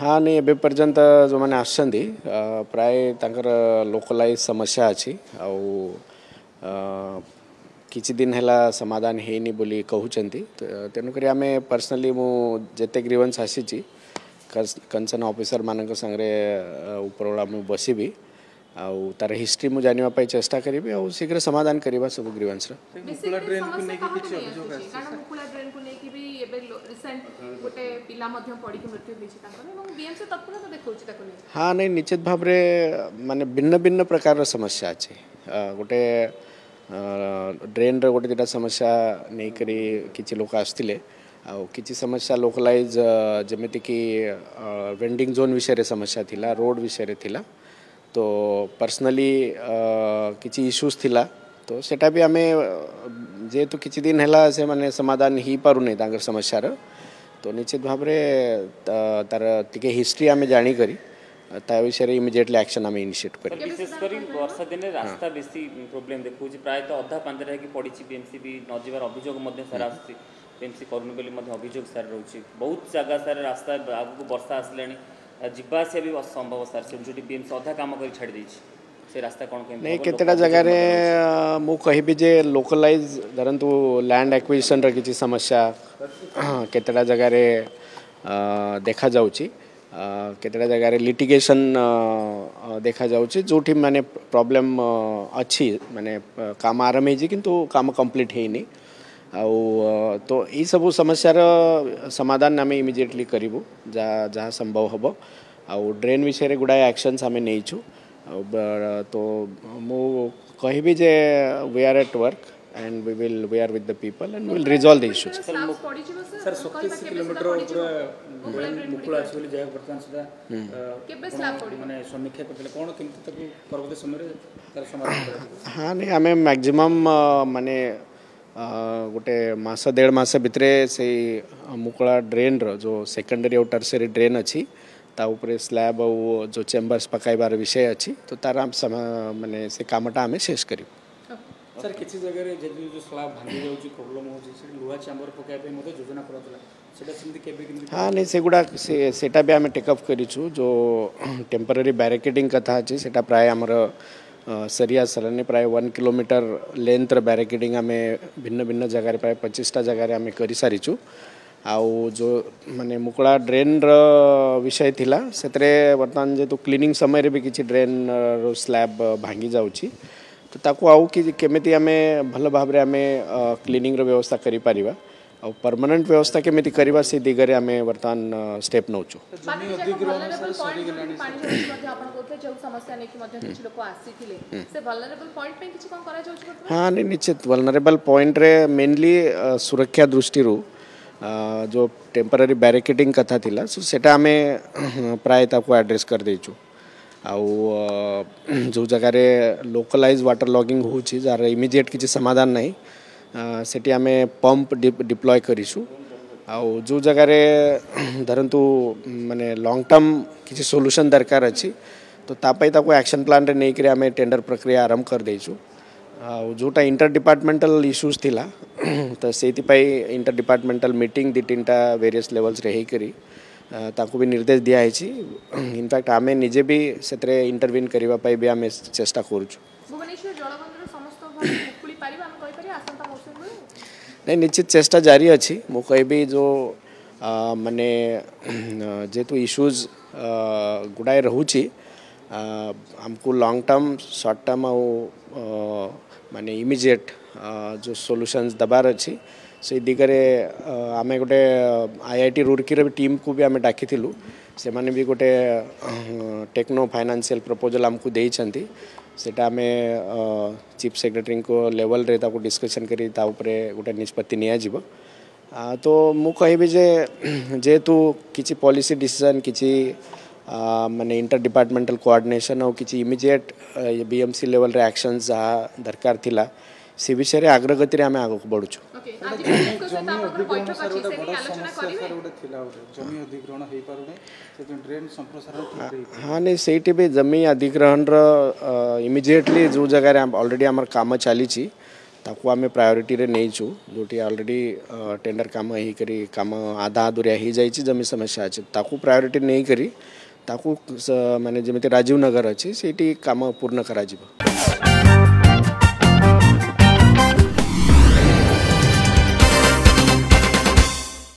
हाँ नहीं एबे पर्यंत जो मैंने आसछंती प्राय तांकर लोकलाइज समस्या अच्छी किछि दिन हैला समाधान हेनी बोली कहउचंती तेणुकरी आम पर्सनली मु जेते ग्रीवेंस आसीची कंसर्न ऑफिसर मानक संगे उपरओला मु बसिबी आउ तार हिस्ट्री मु जानिबा पई चेष्टा करिबी आउ शीघ्र समाधान करिबा सब ग्रीवेंस रा मुकुला ड्रेन को नेकी किछि अभियोग आछि कारण मुकुला ड्रेन को नेकी भी एबे रिसेंट गोटे पिला मध्य पड़ी के मृत्यु होइछि ताकर एवं बीएमसी तत्पर तो देखौछि ताको नै हाँ नहीं निश्चित भाव रे माने भिन्न भिन्न प्रकार समस्या अछि गोटे ड्रेन रे गोटे जेटा समस्या नै करी किछि लोक आस्तिले आउ किछि समस्या लोकलाइज जेमिति कि वेंडिंग जोन विषय रे समस्या थिला रोड विषय रे थिला तो पर्सनली किछि इश्यूज थिला तो सेटा भी आमे जेहेतु किछि दिन हैला से माने समाधान ही पारु नै तांकर समस्या रो तो निश्चित भाव रे तार तिके हिस्ट्री आमे जानी करी ता विषय रे इमीडिएटली एक्शन आमे इनिशिएट करी विशेष करी वर्षा दिन रास्ता बेसी प्रॉब्लम देखौछि प्राय तो अधा पांदरा कि पड़िछि बीएमसी भी न जीवार अभियोग मध्ये सारा आछि बीएमसी करूनी बेली मध्ये अभियोग सारा रहउछि बहुत जगह सारा रास्ता आगु वर्षा आसलेनी जिबा से भी असंभव सर से जो बीएमसी अधा काम कर छाड़ दी से रास्ता कौन कहीं नहीं केतेटा जगह रे मु कहिबी जे लोकलाइज धरंतु लैंड एक्विजिशन रे किछि समस्या केतेटा जगह रे देखा जाउची केतेटा जगह रे लिटिगेशन देखा जाउची जोठी माने प्रॉब्लम अच्छी माने काम आरंभ हेजी किंतु काम कंप्लीट हेनी आउ तो यही सब समस्यार समाधान आम इमिजिएटली करूँ जहाँ संभव हम आउ ड्रेन विषय गुड़ाए एक्शंस आम नहींचु तो मु कहबी जे we are at work and we are with the people and will resolve the issues sir 27 kilometre मुकुला अछि बोली जाय वर्तमान सुधा केबे स्लैब पड़ी माने समीक्षा करथले कोन केमति तक परवर्ती समय रे तार समाधान कर हां नहीं आमे मैक्सिमम माने गोटे मास डेढ़ मास भितर से मुकुला ड्रेन रो जो सेकेंडरी और टर्सरी ड्रेन अच्छी ता ऊपर स्लैब और जो चेम्बर्स पकाइबार विषय अच्छी तो तार माने से कामटा आमे शेष करी सर किछि जगह रे जदि जो स्लैब भांगी जाउची प्रॉब्लम होची से लुहा चेम्बर पकाइ पे मते योजना करतला सेटा सिमति केबे किमति हां नहीं सेगुडा सेटा भी आमे टेक अप करिछु जो टेम्पररी बैरिकेडिंग कथा अछि सेटा प्राय हमर सरिया सरने प्राय 1 किलोमीटर लेंथ बैरिकेडिंग आम भिन्न भिन्न जगार प्राय 25टा जगार आम कर सारीचु आउ जो माने मुकुला ड्रेन विषय थिला सेतरे वर्तमान जेतु क्लीनिंग समय रे भी किछि ड्रेन रो स्लैब भांगी जाउची तो ताकू आउ कि केमिति आम भल भाव रे आम क्लीनिंग रो व्यवस्था करि परिबा और परमानेंट व्यवस्था केमिति करबा से दिगरे आमे वर्तमान स्टेप नउचु जमी अधिग्रहण सर सरी गेलानी पानी मध्ये आपण कोथे जो समस्या नै कि मध्ये किछ लोक आसीथिले से वल्नरेबल पॉइंट पे किछ कोन करा जाउछ बर्तमान हां निश्चित वल्नरेबल पॉइंट रे मेनली सुरक्षा दृष्टि रो जो टेम्पररी बैरिकेडिंग कथा थिला सो सेटा आमे प्राय ताको एड्रेस कर देछु आउ जो जगह रे लोकलाइज वाटर लॉगिंग होची जार इमीडिएट किछ समाधान नहीं सेठी आमे पंप डिप्लॉय करिसु आउ जो जगह रे धरंतु माने लॉन्ग टर्म किसी सॉल्यूशन दरकार अछि तो तापै ताको एक्शन प्लान रे नै करी आमे टेंडर प्रक्रिया आरंभ कर देइछु आउ जोटा इंटर डिपार्टमेंटल इश्यूज थिला तो सेति पई इंटर डिपार्टमेंटल मीटिंग दी तीनटा वेरियस लेवल्स रे हे करी ताको भी निर्देश दिया हैछि इनफैक्ट आमे निजे भी सेतरे इंटरवीन करबा पई भी आमे चेष्टा करूछु भुवनेश्वर जलबंधर समस्त भाग मुकुली पारिबा हम कहि पारि आसंता मौसम रे नहीं निश्चित चेष्टा जारी अच्छी मु कहबी जो माने जेतु इश्यूज गुड़ाए रोची हमको लॉन्ग टर्म शॉर्ट टर्म माने इमीडिएट जो सॉल्यूशंस दबार अच्छी से दिगरे आमे गोटे आईआईटी रुड़की रे टीम को भी आमे डाकी थिलु से माने भी गोटे टेक्नो फाइनेंशियल प्रपोजल हमको देई छंती सेटा में चीफ सेक्रेटरी को लेवल रे ताको डिस्कशन करी ता ऊपर गोटे निष्पत्ति निया जीवो तो मु कहबी जे जेतु किछि पॉलिसी डिसीजन किछि माने इंटर डिपार्टमेंटल कोऑर्डिनेशन और किछि इमीडिएट बीएमसी लेवल रे एक्शंस दरकार थिला से विषय रे अग्रगति रे आमे आगो बढ़ुछु ओके आज जमी अधिग्रहण सर गोटे बड़ समस्या सर गोटे थिला जमी अधिग्रहण हे पारुने से ड्रेन संप्रसारण हाँ नहीं सेठी भी जमी अधिग्रहण इमीडिएटली जो जगह रे ऑलरेडी हमर काम चली ताकू आम प्रायोरीटी रे नहींचु जोटी ऑलरेडी टेंडर काम ही करी काम आधा अधूरिया ही जाइए जमी समस्या अच्छे ताकू प्रायोरीटी नहीं करी ताकू माने जमी राजीव नगर अच्छी से काम पूर्ण करा।